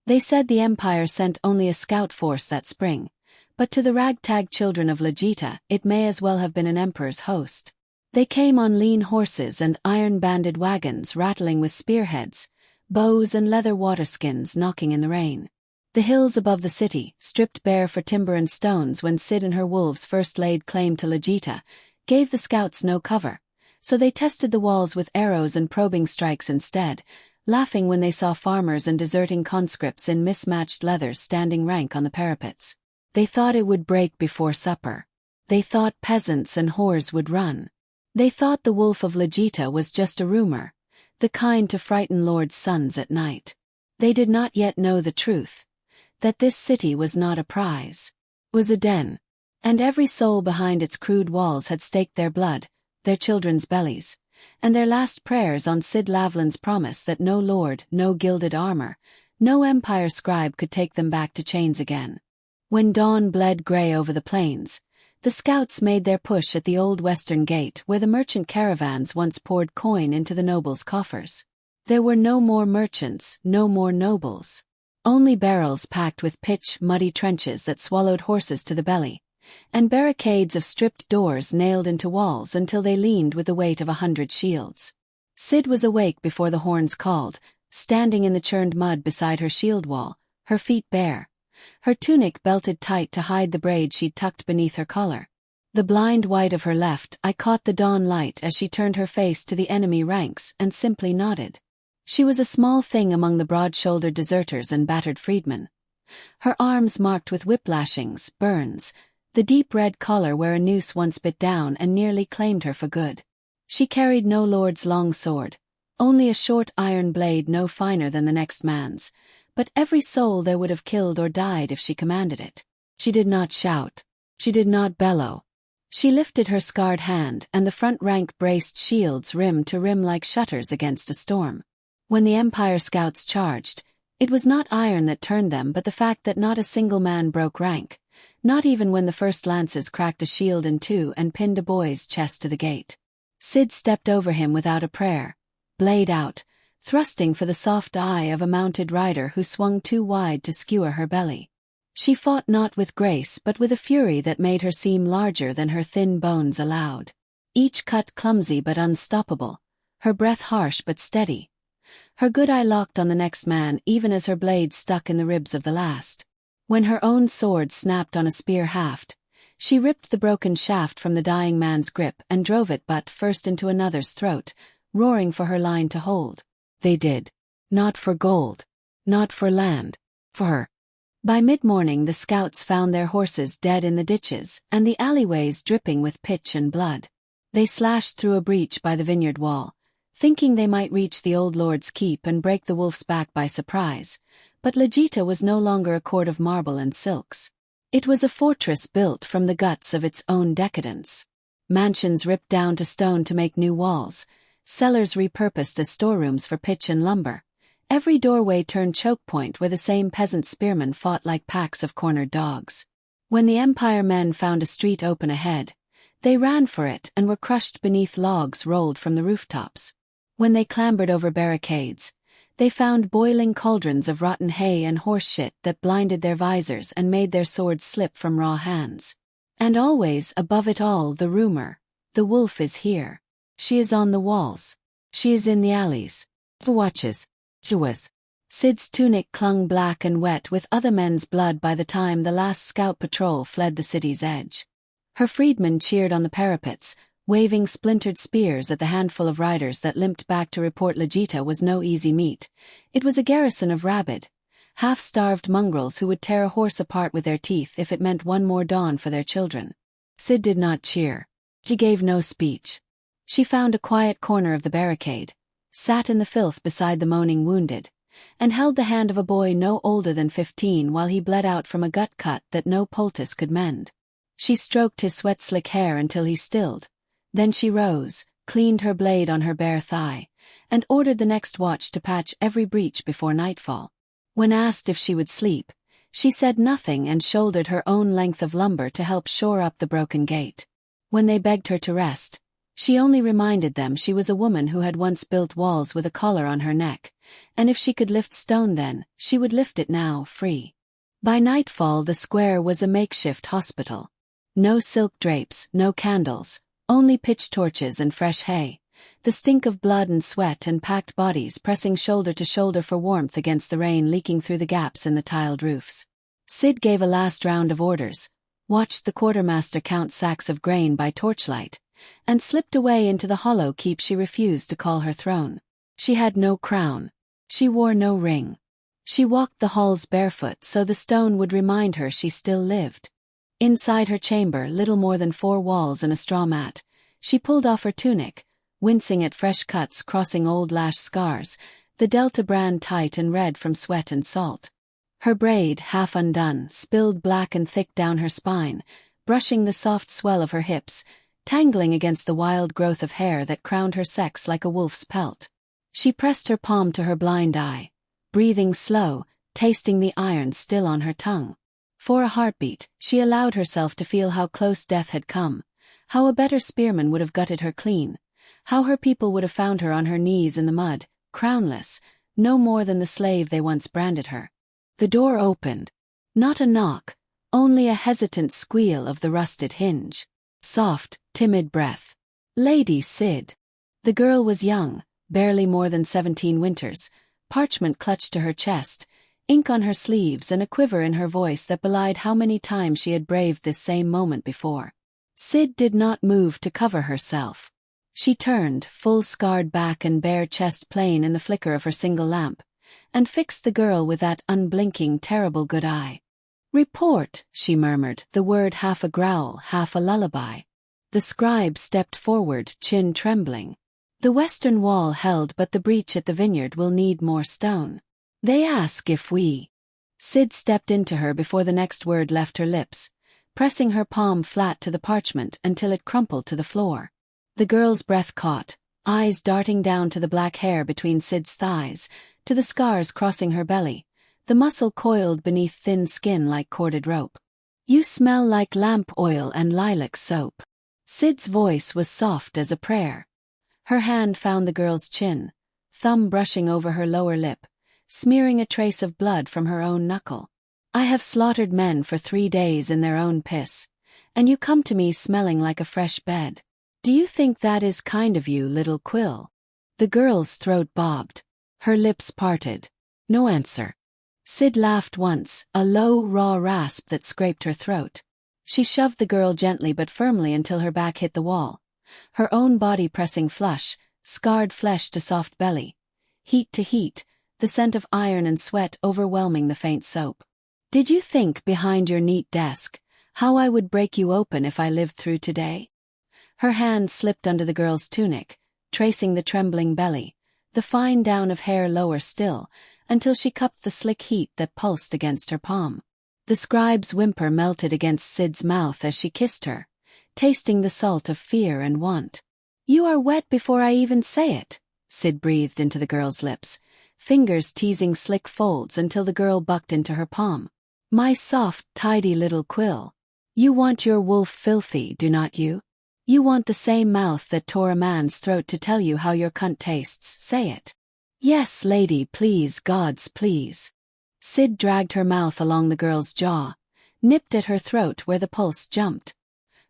They said the Empire sent only a scout force that spring, but to the ragtag children of Lageta it may as well have been an emperor's host. They came on lean horses and iron-banded wagons rattling with spearheads, bows and leather waterskins knocking in the rain. The hills above the city, stripped bare for timber and stones when Cid and her wolves first laid claim to Lageta, gave the scouts no cover, so they tested the walls with arrows and probing strikes instead, laughing when they saw farmers and deserting conscripts in mismatched leathers standing rank on the parapets. They thought it would break before supper. They thought peasants and whores would run. They thought the Wolf of Lageta was just a rumor, the kind to frighten lords' sons at night. They did not yet know the truth, that this city was not a prize, was a den, and every soul behind its crude walls had staked their blood, their children's bellies, and their last prayers on Cid Lavland's promise that no lord, no gilded armor, no empire scribe could take them back to chains again. When dawn bled gray over the plains, the scouts made their push at the old western gate where the merchant caravans once poured coin into the nobles' coffers. There were no more merchants, no more nobles. Only barrels packed with pitch, muddy trenches that swallowed horses to the belly, and barricades of stripped doors nailed into walls until they leaned with the weight of 100 shields. Cid was awake before the horns called, standing in the churned mud beside her shield wall, her feet bare, her tunic belted tight to hide the braid she'd tucked beneath her collar. The blind white of her left eye caught the dawn light as she turned her face to the enemy ranks and simply nodded. She was a small thing among the broad-shouldered deserters and battered freedmen. Her arms marked with whip-lashings, burns, the deep red collar where a noose once bit down and nearly claimed her for good. She carried no lord's long sword, only a short iron blade no finer than the next man's, but every soul there would have killed or died if she commanded it. She did not shout. She did not bellow. She lifted her scarred hand, and the front rank braced shields rim to rim like shutters against a storm. When the Empire scouts charged, it was not iron that turned them but the fact that not a single man broke rank, not even when the first lances cracked a shield in two and pinned a boy's chest to the gate. Cid stepped over him without a prayer, blade out, thrusting for the soft eye of a mounted rider who swung too wide to skewer her belly. She fought not with grace but with a fury that made her seem larger than her thin bones allowed. Each cut clumsy but unstoppable, her breath harsh but steady. Her good eye locked on the next man even as her blade stuck in the ribs of the last. When her own sword snapped on a spear haft, she ripped the broken shaft from the dying man's grip and drove it butt first into another's throat, roaring for her line to hold. They did. Not for gold. Not for land. For her. By mid-morning the scouts found their horses dead in the ditches and the alleyways dripping with pitch and blood. They slashed through a breach by the vineyard wall, thinking they might reach the old lord's keep and break the wolf's back by surprise, but Lageta was no longer a court of marble and silks. It was a fortress built from the guts of its own decadence. Mansions ripped down to stone to make new walls, cellars repurposed as storerooms for pitch and lumber, every doorway turned choke point where the same peasant spearmen fought like packs of cornered dogs. When the Empire men found a street open ahead, they ran for it and were crushed beneath logs rolled from the rooftops. When they clambered over barricades, they found boiling cauldrons of rotten hay and horse shit that blinded their visors and made their swords slip from raw hands. And always above it all the rumor, the wolf is here. She is on the walls. She is in the alleys. Who watches? She was. Cid's tunic clung black and wet with other men's blood by the time the last scout patrol fled the city's edge. Her freedmen cheered on the parapets, waving splintered spears at the handful of riders that limped back to report Lageta was no easy meat. It was a garrison of rabid, half-starved mongrels who would tear a horse apart with their teeth if it meant one more dawn for their children. Cid did not cheer. She gave no speech. She found a quiet corner of the barricade, sat in the filth beside the moaning wounded, and held the hand of a boy no older than 15 while he bled out from a gut cut that no poultice could mend. She stroked his sweat-slick hair until he stilled. Then she rose, cleaned her blade on her bare thigh, and ordered the next watch to patch every breach before nightfall. When asked if she would sleep, she said nothing and shouldered her own length of lumber to help shore up the broken gate. When they begged her to rest, She only reminded them she was a woman who had once built walls with a collar on her neck, and if she could lift stone then, she would lift it now, free. By nightfall the square was a makeshift hospital. No silk drapes, no candles, only pitch torches and fresh hay. The stink of blood and sweat and packed bodies pressing shoulder to shoulder for warmth against the rain leaking through the gaps in the tiled roofs. Sid gave a last round of orders, watched the quartermaster count sacks of grain by torchlight, and slipped away into the hollow keep she refused to call her throne. She had no crown. She wore no ring. She walked the halls barefoot so the stone would remind her she still lived. Inside her chamber, little more than 4 walls and a straw mat, she pulled off her tunic, wincing at fresh cuts crossing old lash scars, the Delta brand tight and red from sweat and salt. Her braid, half undone, spilled black and thick down her spine, brushing the soft swell of her hips, tangling against the wild growth of hair that crowned her sex like a wolf's pelt. She pressed her palm to her blind eye, breathing slow, tasting the iron still on her tongue. For a heartbeat, she allowed herself to feel how close death had come, how a better spearman would have gutted her clean, how her people would have found her on her knees in the mud, crownless, no more than the slave they once branded her. The door opened. Not a knock, only a hesitant squeal of the rusted hinge. Soft, timid breath. Lady Sid. The girl was young, barely more than 17 winters, parchment clutched to her chest, ink on her sleeves and a quiver in her voice that belied how many times she had braved this same moment before. Sid did not move to cover herself. She turned, full scarred back and bare chest plain in the flicker of her single lamp, and fixed the girl with that unblinking, terrible good eye. "Report," she murmured, the word half a growl, half a lullaby. The scribe stepped forward, chin trembling. "The western wall held, but the breach at the vineyard will need more stone. They ask if we—" Sid stepped into her before the next word left her lips, pressing her palm flat to the parchment until it crumpled to the floor. The girl's breath caught, eyes darting down to the black hair between Sid's thighs, to the scars crossing her belly, the muscle coiled beneath thin skin like corded rope. "You smell like lamp oil and lilac soap." Sid's voice was soft as a prayer. Her hand found the girl's chin, thumb brushing over her lower lip, smearing a trace of blood from her own knuckle. "I have slaughtered men for 3 days in their own piss, and you come to me smelling like a fresh bed. Do you think that is kind of you, little quill?" The girl's throat bobbed. Her lips parted. No answer. Sid laughed once, a low, raw rasp that scraped her throat. She shoved the girl gently but firmly until her back hit the wall, her own body pressing flush, scarred flesh to soft belly, heat to heat, the scent of iron and sweat overwhelming the faint soap. "Did you think, behind your neat desk, how I would break you open if I lived through today?" Her hand slipped under the girl's tunic, tracing the trembling belly, the fine down of hair lower still, until she cupped the slick heat that pulsed against her palm. The scribe's whimper melted against Sid's mouth as she kissed her, tasting the salt of fear and want. "You are wet before I even say it," Sid breathed into the girl's lips, fingers teasing slick folds until the girl bucked into her palm. "My soft, tidy little quill. You want your wolf filthy, do not you? You want the same mouth that tore a man's throat to tell you how your cunt tastes, say it." "Yes, lady, please, gods, please." Sid dragged her mouth along the girl's jaw, nipped at her throat where the pulse jumped.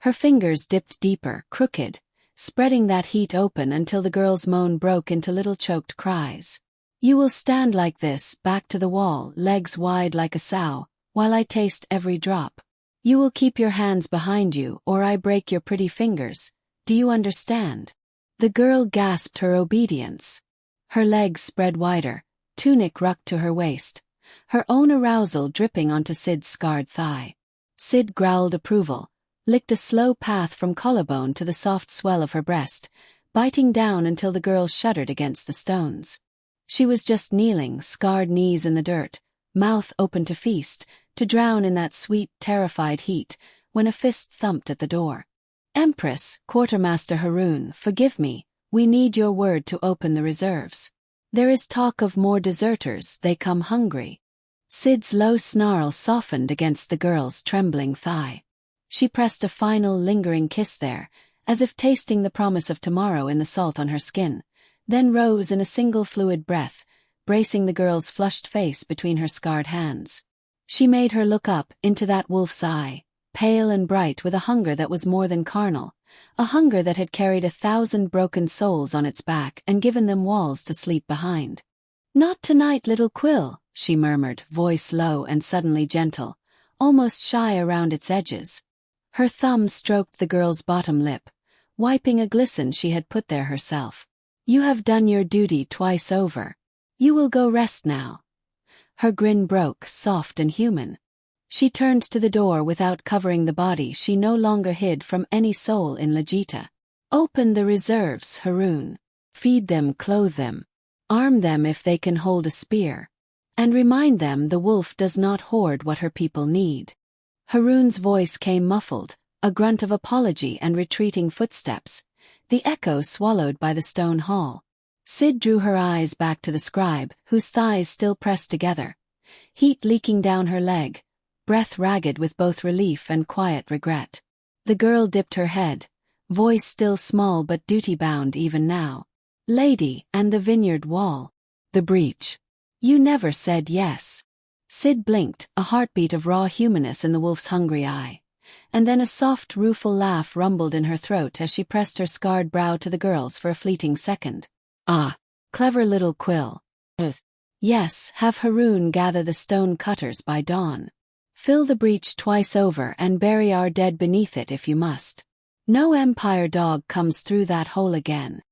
Her fingers dipped deeper, crooked, spreading that heat open until the girl's moan broke into little choked cries. "You will stand like this, back to the wall, legs wide like a sow, while I taste every drop. You will keep your hands behind you or I break your pretty fingers. Do you understand?" The girl gasped her obedience. Her legs spread wider, tunic rucked to her waist, her own arousal dripping onto Sid's scarred thigh. Sid growled approval, licked a slow path from collarbone to the soft swell of her breast, biting down until the girl shuddered against the stones. She was just kneeling, scarred knees in the dirt, mouth open to feast, to drown in that sweet, terrified heat, when a fist thumped at the door. "Empress, Quartermaster Haroon, forgive me, we need your word to open the reserves. There is talk of more deserters, they come hungry." Sid's low snarl softened against the girl's trembling thigh. She pressed a final lingering kiss there, as if tasting the promise of tomorrow in the salt on her skin, then rose in a single fluid breath, bracing the girl's flushed face between her scarred hands. She made her look up into that wolf's eye, pale and bright with a hunger that was more than carnal, a hunger that had carried 1,000 broken souls on its back and given them walls to sleep behind. "Not tonight, little Quill," she murmured, voice low and suddenly gentle, almost shy around its edges. Her thumb stroked the girl's bottom lip, wiping a glisten she had put there herself. "You have done your duty twice over. You will go rest now." Her grin broke, soft and human. She turned to the door without covering the body she no longer hid from any soul in Lageta. "Open the reserves, Haroon. Feed them, clothe them. Arm them if they can hold a spear. And remind them the wolf does not hoard what her people need." Haroon's voice came muffled, a grunt of apology and retreating footsteps, the echo swallowed by the stone hall. Sid drew her eyes back to the scribe, whose thighs still pressed together, heat leaking down her leg, breath ragged with both relief and quiet regret. The girl dipped her head, voice still small but duty-bound even now. "Lady, and the vineyard wall. The breach. You never said yes." Sid blinked, a heartbeat of raw humanness in the wolf's hungry eye. And then a soft, rueful laugh rumbled in her throat as she pressed her scarred brow to the girl's for a fleeting second. "Ah, clever little Quill. Yes, have Haroon gather the stone cutters by dawn. Fill the breach twice over and bury our dead beneath it if you must. No Empire dog comes through that hole again."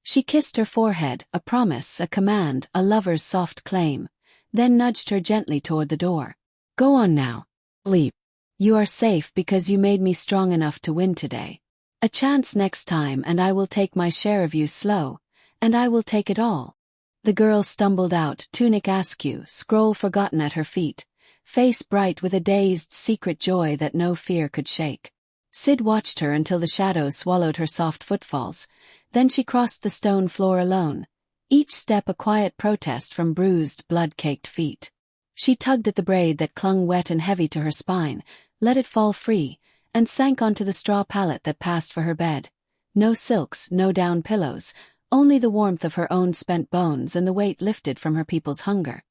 She kissed her forehead, a promise, a command, a lover's soft claim, then nudged her gently toward the door. "Go on now. Leap. You are safe because you made me strong enough to win today. A chance next time and I will take my share of you slow, and I will take it all." The girl stumbled out, tunic askew, scroll forgotten at her feet, face bright with a dazed secret joy that no fear could shake. Sid watched her until the shadows swallowed her soft footfalls, then she crossed the stone floor alone, each step a quiet protest from bruised, blood-caked feet. She tugged at the braid that clung wet and heavy to her spine, let it fall free, and sank onto the straw pallet that passed for her bed. No silks, no down pillows, only the warmth of her own spent bones and the weight lifted from her people's hunger.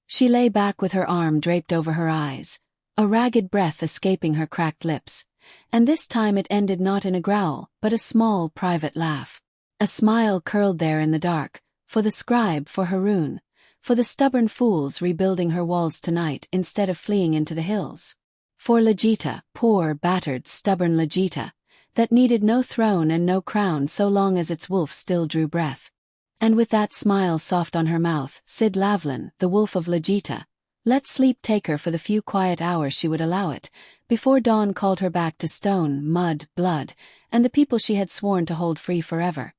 She lay back with her arm draped over her eyes, a ragged breath escaping her cracked lips, and this time it ended not in a growl, but a small, private laugh. A smile curled there in the dark, for the scribe, for Haroon, for the stubborn fools rebuilding her walls tonight instead of fleeing into the hills. For Lageta, poor, battered, stubborn Lageta, that needed no throne and no crown so long as its wolf still drew breath. And with that smile soft on her mouth, Sid Lavlin, the Wolf of Lageta, let sleep take her for the few quiet hours she would allow it, before dawn called her back to stone, mud, blood, and the people she had sworn to hold free forever.